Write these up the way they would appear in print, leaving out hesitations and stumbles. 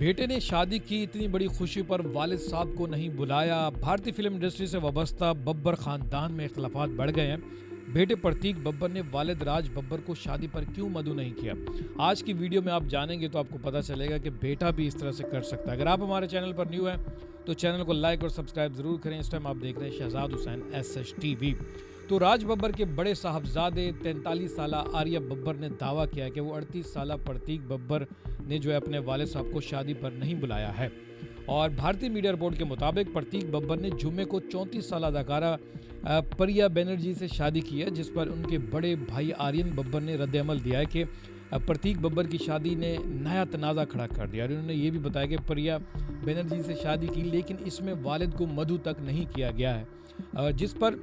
बेटे ने शादी की इतनी बड़ी खुशी पर वालिद साहब को नहीं बुलाया। भारतीय फिल्म इंडस्ट्री से वाबस्ता बब्बर खानदान में इख्तलाफात बढ़ गए हैं। बेटे प्रतीक बब्बर ने वालिद राज बब्बर को शादी पर क्यों मदऊ नहीं किया। आज की वीडियो में आप जानेंगे तो आपको पता चलेगा कि बेटा भी इस तरह से कर सकता है। अगर आप हमारे चैनल पर न्यू हैं तो चैनल को लाइक और सब्सक्राइब जरूर करें। इस टाइम आप देख रहे हैं शहजाद हुसैन SHTV। तो राज बब्बर के बड़े साहबजादे 43 साला आर्या बब्बर ने दावा किया कि वो 38 साला प्रतीक बब्बर ने जो है अपने वालिद साहब को शादी पर नहीं बुलाया है। और भारतीय मीडिया रिपोर्ट के मुताबिक प्रतीक बब्बर ने जुम्मे को 34 साल अदाकारा प्रिया बनर्जी से शादी की है, जिस पर उनके बड़े भाई आर्यन बब्बर ने रद्द-ए-अमल दिया है कि प्रतीक बब्बर की शादी ने नया तनाज़ा खड़ा कर दिया। और उन्होंने ये भी बताया कि प्रिया बनर्जी से शादी की, लेकिन इसमें वालिद को मदऊ तक नहीं किया गया है, जिस पर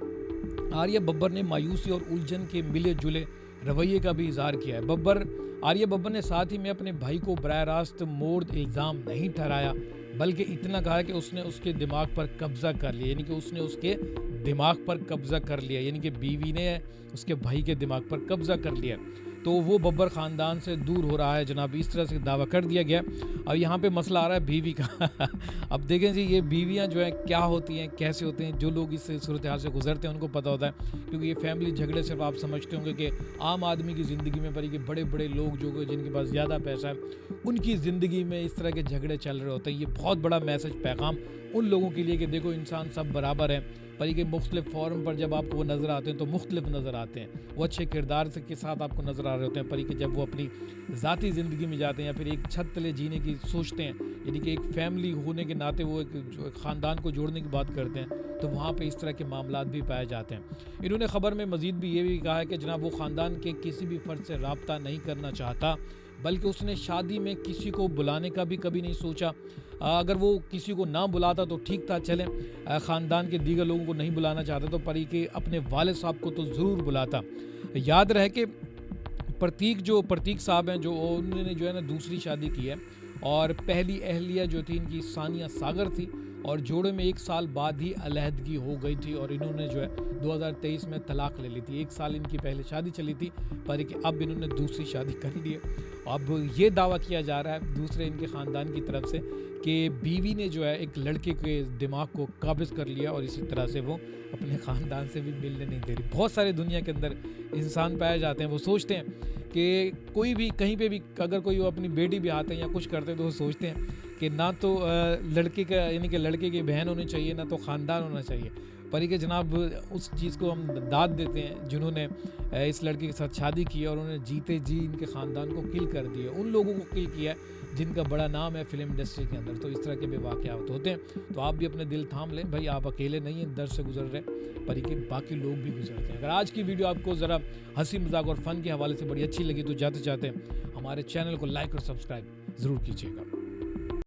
आर्या बब्बर ने मायूसी और उलझन के मिले जुले रवैये का भी इजहार किया है। आर्या बब्बर ने साथ ही में अपने भाई को बराह रास्त मोर्द इल्ज़ाम नहीं ठहराया, बल्कि इतना कहा कि उसने उसके दिमाग पर कब्जा कर लिया, यानी कि उसने उसके दिमाग पर कब्जा कर लिया, यानी कि बीवी ने उसके भाई के दिमाग पर कब्जा कर लिया, तो वो बब्बर ख़ानदान से दूर हो रहा है जनाब। इस तरह से दावा कर दिया गया। अब यहाँ पे मसला आ रहा है बीवी का अब देखें जी, ये बीवियाँ जो हैं क्या होती हैं, कैसे होते हैं, जो लोग इस सूरत हाल से गुजरते हैं उनको पता होता है, क्योंकि ये फैमिली झगड़े सिर्फ आप समझते होंगे कि आम आदमी की ज़िंदगी में, पर ये बड़े बड़े लोग जो जिनके पास ज़्यादा पैसा है उनकी ज़िंदगी में इस तरह के झगड़े चल रहे होते हैं। ये बहुत बड़ा मैसेज पैगाम उन लोगों के लिए कि देखो इंसान सब बराबर हैं, पर ये कि मुख्तलिफ फॉर्म पर जब आपको वो नज़र आते हैं तो मुख्तलिफ नज़र आते हैं। वो अच्छे किरदार से के साथ आपको नज़र आ रहे होते हैं, पर ये कि जब वो अपनी ज़ाती ज़िंदगी में जाते हैं या फिर एक छत तले जीने की सोचते हैं, यानी कि एक फैमिली होने के नाते वो एक जो ख़ानदान को जोड़ने की बात करते हैं, तो वहाँ पे इस तरह के मामलात भी पाए जाते हैं। इन्होंने ख़बर में मज़ीद भी ये भी कहा है कि जनाब वो ख़ानदान के किसी भी फ़र्द से रब्ता नहीं करना चाहता, बल्कि उसने शादी में किसी को बुलाने का भी कभी नहीं सोचा। अगर वो किसी को ना बुलाता तो ठीक था, चलें ख़ानदान के दीगर लोगों को नहीं बुलाना चाहता तो पर कि अपने वालिद साहब को तो ज़रूर बुलाता। याद रहे कि प्रतीक साहब हैं, जो उन्होंने जो है ना दूसरी शादी की है, और पहली अहलिया जो थी इनकी सानिया सागर थी, और जोड़े में 1 साल बाद ही अलहदगी हो गई थी और इन्होंने जो है 2023 में तलाक ले ली थी। 1 साल इनकी पहले शादी चली थी, पर कि अब इन्होंने दूसरी शादी कर ली है। अब ये दावा किया जा रहा है दूसरे इनके ख़ानदान की तरफ से कि बीवी ने जो है एक लड़के के दिमाग को काबिज़ कर लिया और इसी तरह से वो अपने ख़ानदान से भी मिलने नहीं दे रही। बहुत सारे दुनिया के अंदर इंसान पाए जाते हैं, वो सोचते हैं कि कोई भी कहीं पे भी अगर कोई वो अपनी बेटी भी आते हैं या कुछ करते हैं तो वो सोचते हैं कि ना तो लड़के का यानी कि लड़के की बहन होनी चाहिए, ना तो ख़ानदान होना चाहिए, पर कि जनाब उस चीज़ को हम दाद देते हैं जिन्होंने इस लड़के के साथ शादी की और उन्होंने जीते जी इनके ख़ानदान को किल कर दिया, उन लोगों को किल किया जिनका बड़ा नाम है फिल्म इंडस्ट्री के अंदर। तो इस तरह के भी वाक़यात होते हैं, तो आप भी अपने दिल थाम लें भाई, आप अकेले नहीं हैं दर्द से गुजर रहे, पर कि बाकी लोग भी गुजरते हैं। अगर आज की वीडियो आपको ज़रा हंसी मजाक और फ़न के हवाले से बड़ी अच्छी लगी तो जाते जाते हमारे चैनल को लाइक और सब्सक्राइब ज़रूर कीजिएगा।